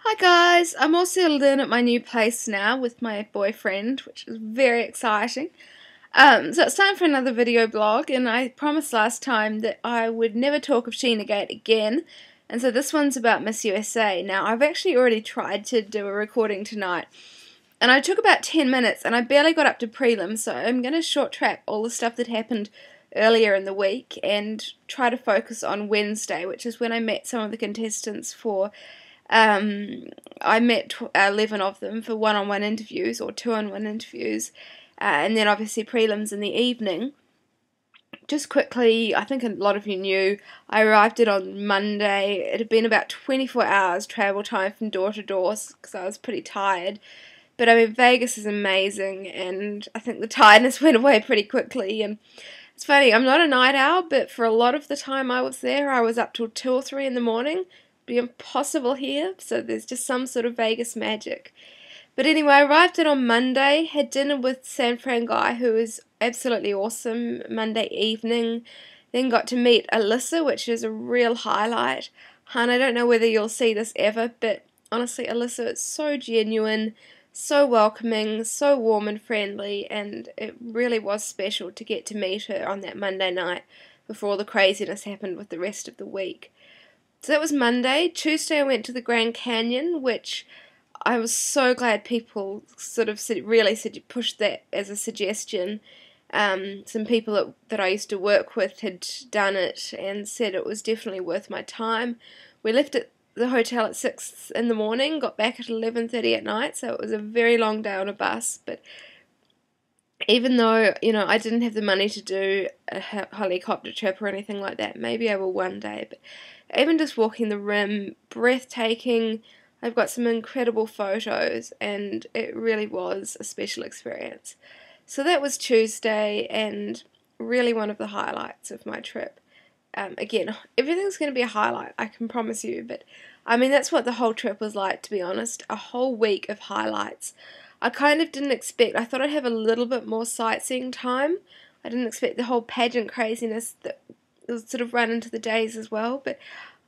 Hi guys, I'm all settled in at my new place now with my boyfriend, which is very exciting. So it's time for another video blog, and I promised last time that I would never talk of Sheenagate again, and so this one's about Miss USA. Now, I've actually already tried to do a recording tonight, and I took about 10 minutes, and I barely got up to prelims, so I'm going to short track all the stuff that happened earlier in the week and try to focus on Wednesday, which is when I met some of the contestants for I met 11 of them for one-on-one interviews or two-on-one interviews, and then obviously prelims in the evening. Just quickly, I think a lot of you knew, I arrived on Monday. It had been about 24 hours travel time from door to door because I was pretty tired. But I mean, Vegas is amazing, and I think the tiredness went away pretty quickly. And it's funny, I'm not a night owl, but for a lot of the time I was there, I was up till 2 or 3 in the morning. Be impossible here, so there's just some sort of Vegas magic. But anyway, I arrived in on Monday, had dinner with San Fran guy who was absolutely awesome Monday evening, then got to meet Alyssa, which is a real highlight. Han, I don't know whether you'll see this ever, but honestly, Alyssa is so genuine, so welcoming, so warm and friendly, and it really was special to get to meet her on that Monday night before all the craziness happened with the rest of the week. So that was Monday. Tuesday I went to the Grand Canyon, which I was so glad people sort of really pushed that as a suggestion. Some people that I used to work with had done it and said it was definitely worth my time. We left at the hotel at 6 in the morning, got back at 11:30 at night, so it was a very long day on a bus. But even though, I didn't have the money to do a helicopter trip or anything like that, maybe I will one day, but even just walking the rim, breathtaking. I've got some incredible photos, and it really was a special experience. So that was Tuesday, and really one of the highlights of my trip. Again, everything's going to be a highlight, I can promise you, but I mean, that's what the whole trip was like, to be honest. A whole week of highlights. I kind of didn't expect, I thought I'd have a little bit more sightseeing time. I didn't expect the whole pageant craziness that was sort of run into the days as well, but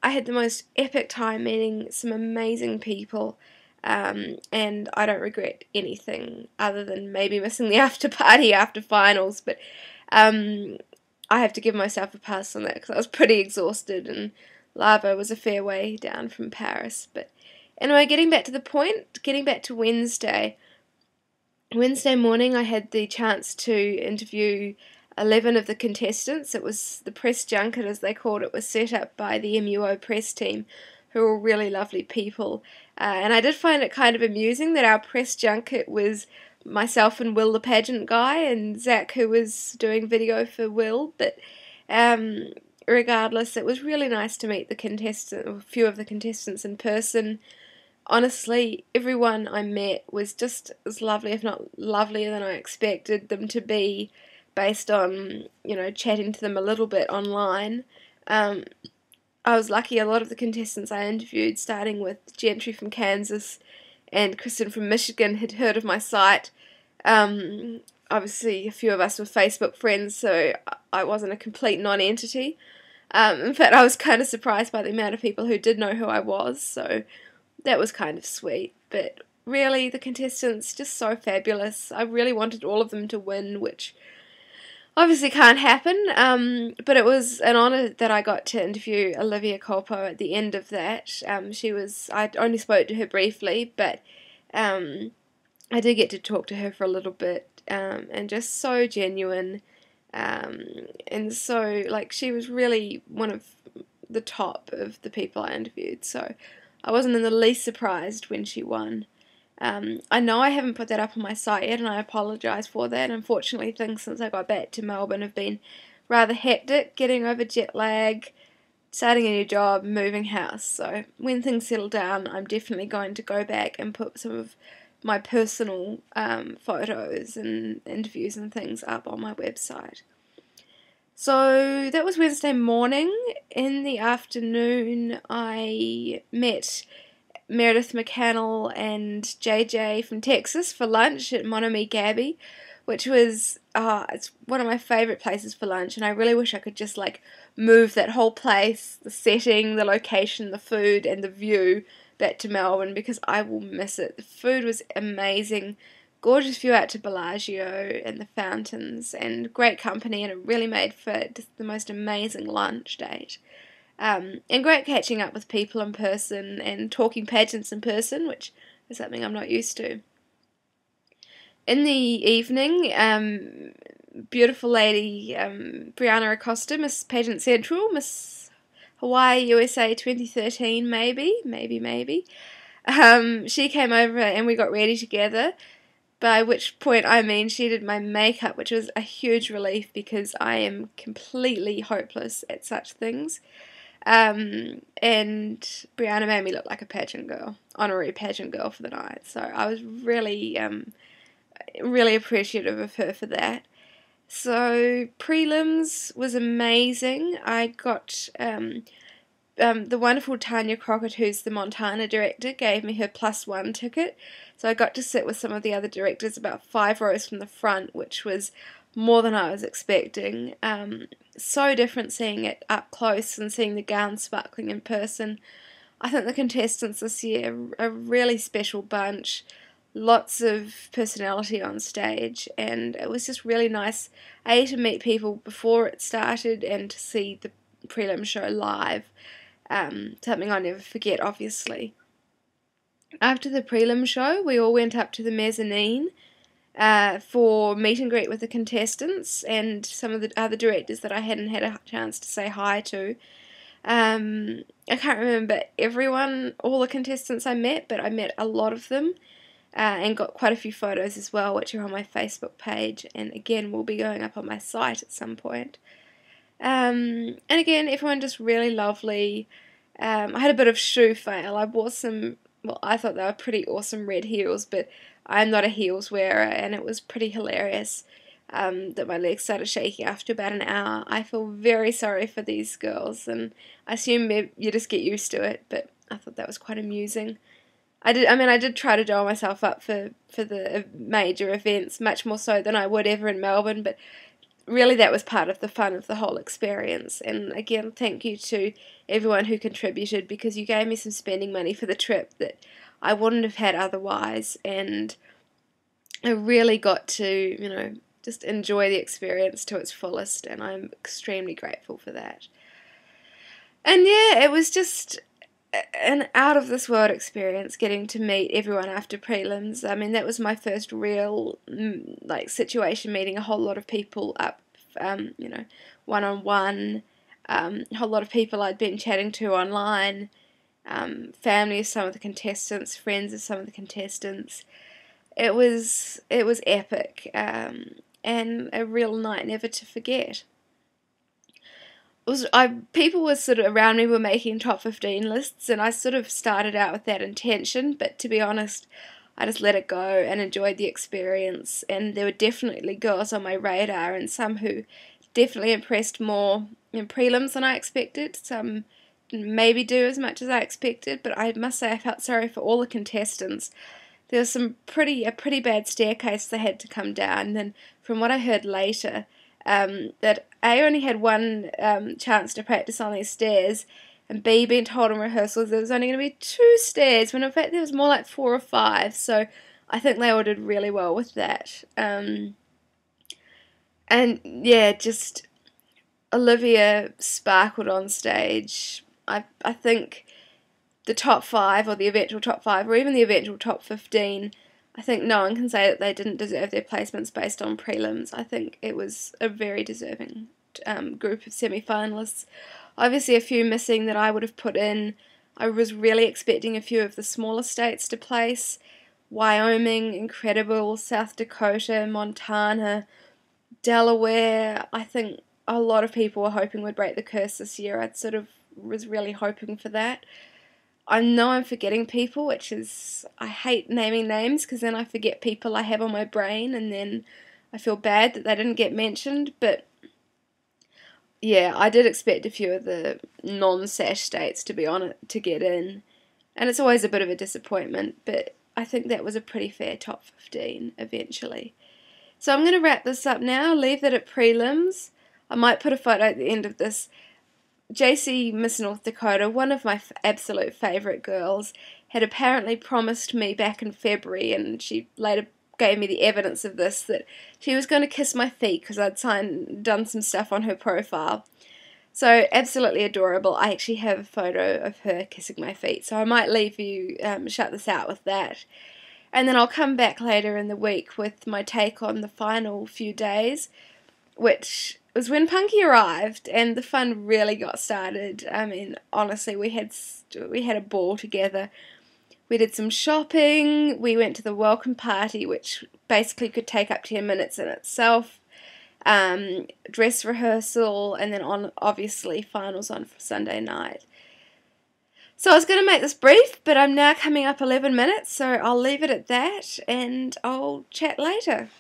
I had the most epic time meeting some amazing people, and I don't regret anything other than maybe missing the after party after finals, but I have to give myself a pass on that because I was pretty exhausted, and Lava was a fair way down from Paris. But anyway, getting back to the point, getting back to Wednesday. Wednesday morning I had the chance to interview 11 of the contestants. It was the press junket, as they called it, was set up by the MUO press team, who were really lovely people. And I did find it kind of amusing that our press junket was myself and Will, the pageant guy, and Zach, who was doing video for Will. But regardless, it was really nice to meet a few of the contestants in person. Honestly, everyone I met was just as lovely, if not lovelier than I expected them to be, based on, chatting to them a little bit online. I was lucky a lot of the contestants I interviewed, starting with Gentry from Kansas and Kristen from Michigan, had heard of my site. Obviously, a few of us were Facebook friends, so I wasn't a complete non-entity. In fact, I was kind of surprised by the amount of people who did know who I was, so that was kind of sweet. But really, the contestants, just so fabulous. I really wanted all of them to win, which obviously can't happen, but it was an honour that I got to interview Olivia Colpo at the end of that. I only spoke to her briefly, but I did get to talk to her for a little bit, and just so genuine, and so, she was really one of the top of the people I interviewed, so I wasn't in the least surprised when she won. I know I haven't put that up on my site yet, and I apologise for that. Unfortunately, things since I got back to Melbourne have been rather hectic, getting over jet lag, starting a new job, moving house. So when things settle down, I'm definitely going to go back and put some of my personal photos and interviews and things up on my website. So that was Wednesday morning. In the afternoon, I met Meredith McCannell and JJ from Texas for lunch at Mon Ami Gabby, which was, it's one of my favourite places for lunch, and I really wish I could just move that whole place, the setting, the location, the food and the view back to Melbourne because I will miss it. The food was amazing. Gorgeous view out to Bellagio and the fountains, and great company, and it really made for just the most amazing lunch date. And great catching up with people in person and talking pageants in person, which is something I'm not used to. In the evening, beautiful lady Brianna Acosta, Miss Pageant Central, Miss Hawaii USA 2013, maybe. She came over and we got ready together. By which point I mean she did my makeup, which was a huge relief because I am completely hopeless at such things. And Brianna made me look like a pageant girl, honorary pageant girl for the night. So I was really, really appreciative of her for that. So prelims was amazing. I got the wonderful Tanya Crockett, who's the Montana director, gave me her +1 ticket. So I got to sit with some of the other directors about 5 rows from the front, which was more than I was expecting. So different seeing it up close and seeing the gowns sparkling in person. I think the contestants this year are a really special bunch. Lots of personality on stage, and it was just really nice, A, to meet people before it started and to see the prelim show live. Something I'll never forget, obviously. After the prelim show, we all went up to the mezzanine for meet and greet with the contestants and some of the other directors that I hadn't had a chance to say hi to. I can't remember everyone, all the contestants I met, but I met a lot of them and got quite a few photos as well, which are on my Facebook page, and again will be going up on my site at some point. And again, everyone just really lovely. I had a bit of shoe fail. I bought some, well, I thought they were pretty awesome red heels, but I'm not a heels wearer, and it was pretty hilarious that my legs started shaking after about an hour. I feel very sorry for these girls, and I assume you just get used to it, but I thought that was quite amusing. I did try to doll myself up for the major events, much more so than I would ever in Melbourne, but really that was part of the fun of the whole experience. And again, thank you to everyone who contributed, because you gave me some spending money for the trip that I wouldn't have had otherwise, and I really got to, just enjoy the experience to its fullest, and I'm extremely grateful for that. And yeah, it was just an out-of-this-world experience getting to meet everyone after prelims. I mean, that was my first real, situation, meeting a whole lot of people up, one-on-one, a whole lot of people I'd been chatting to online, family of some of the contestants, friends of some of the contestants. It was epic, and a real night never to forget. People were sort of around me were making top 15 lists, and I sort of started out with that intention, but to be honest, I just let it go and enjoyed the experience. And there were definitely girls on my radar, and some who definitely impressed more in prelims than I expected. Some maybe do as much as I expected, but I must say I felt sorry for all the contestants. There was a pretty bad staircase they had to come down, and from what I heard later, that A, only had one chance to practice on these stairs, and B, being told in rehearsals there was only going to be 2 stairs, when in fact there was more like 4 or 5, so I think they all did really well with that. And yeah, just Olivia sparkled on stage. I think the top 5, or the eventual top 5, or even the eventual top 15, I think no one can say that they didn't deserve their placements based on prelims. I think it was a very deserving group of semi-finalists. Obviously a few missing that I would have put in. I was really expecting a few of the smaller states to place. Wyoming, incredible. South Dakota, Montana, Delaware. I think a lot of people were hoping would break the curse this year. I sort of was really hoping for that. I know I'm forgetting people, which is, I hate naming names because then I forget people I have on my brain, and then I feel bad that they didn't get mentioned, but yeah, I did expect a few of the non-SASH states to be on it to get in, and it's always a bit of a disappointment, but I think that was a pretty fair top 15 eventually. So I'm going to wrap this up now, leave that at prelims. I might put a photo at the end of this. JC Miss North Dakota, one of my absolute favourite girls, had apparently promised me back in February, and she later gave me the evidence of this, that she was going to kiss my feet because I'd done some stuff on her profile. So absolutely adorable. I actually have a photo of her kissing my feet, so I might leave you shut this out with that. And then I'll come back later in the week with my take on the final few days, which was when Punky arrived and the fun really got started. I mean, honestly, we had a ball together. We did some shopping, we went to the welcome party, which basically could take up 10 minutes in itself, dress rehearsal, and then obviously finals on Sunday night. So I was going to make this brief, but I'm now coming up 11 minutes, so I'll leave it at that, and I'll chat later.